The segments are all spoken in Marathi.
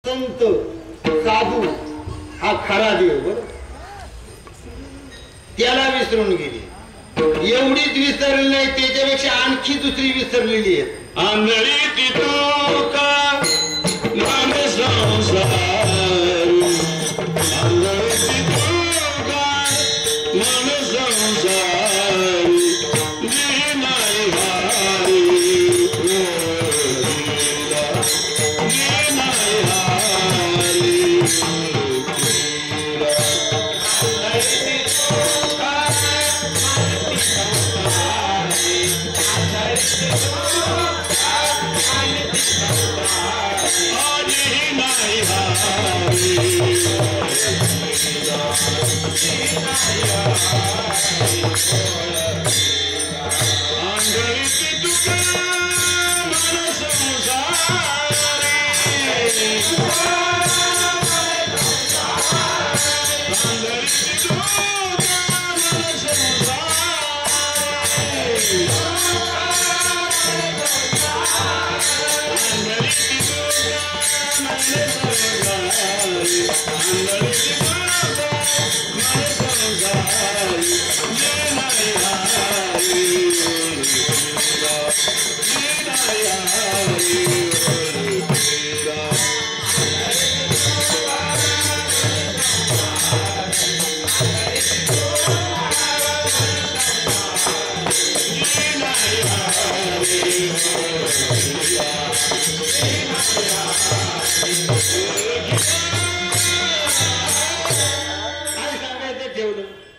संत साधू हा खरा देव बर त्याला विसरून गेली. एवढीच विसरली नाही, त्याच्यापेक्षा आणखी दुसरी विसरलेली आहे. आंधळी तितुका मन संसारी, आंधळी तितुका मन संसारी, जी नाही हारी गोविंदा, जी नाही हारी गोविंदा.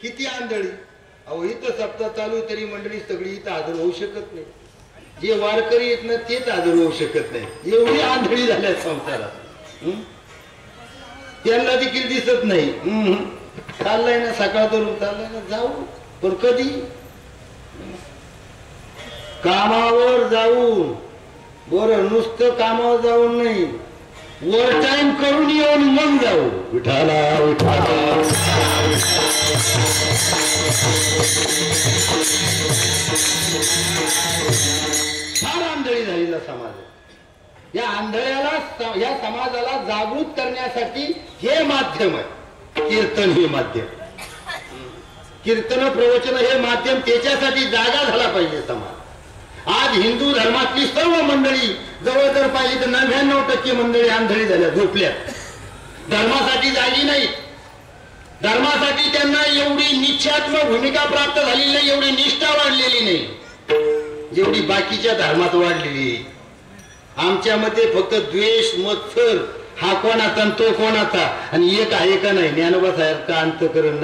किती आंधळी. अहो इथं सप्ताह चालू तरी मंडळी सगळी इथं हजर होऊ शकत नाही. जे वारकरी येत ना तेच हजर होऊ शकत नाही. एवढी आंधळी झाल्या संसारात. त्यांना देखील दिसत नाही. चाललाय ना सकाळ करून चाललाय ना जाऊ, पण कधी कामावर जाऊन बरं नुसतं कामावर जाऊन नाही, ओव्हर टाइम करून येऊन मग जाऊ. विठाला विठाला फार आंधळी झालेला समाज. या आंधळ्याला या समाजाला जागृत करण्यासाठी हे माध्यम आहे. कीर्तन हे माध्यम, कीर्तन प्रवचन हे माध्यम. त्याच्यासाठी जागा झाला पाहिजे समाज. आज हिंदू धर्मातली सर्व मंडळी जवळ जर पाहिली तर 99% मंडळी आंधळी झाल्या, झोपल्या. धर्मासाठी जागी नाही. धर्मासाठी त्यांना एवढी निश्चयात्मक भूमिका प्राप्त झालेली नाही, एवढी निष्ठा वाढलेली नाही जेवढी बाकीच्या धर्मात वाढलेली. आमच्या मध्ये फक्त द्वेष मत्सर, हा कोणाचा तो कोणाचा, आणि एक आहे का नाही ज्ञानोबा साहेब का अंतकरण नाही.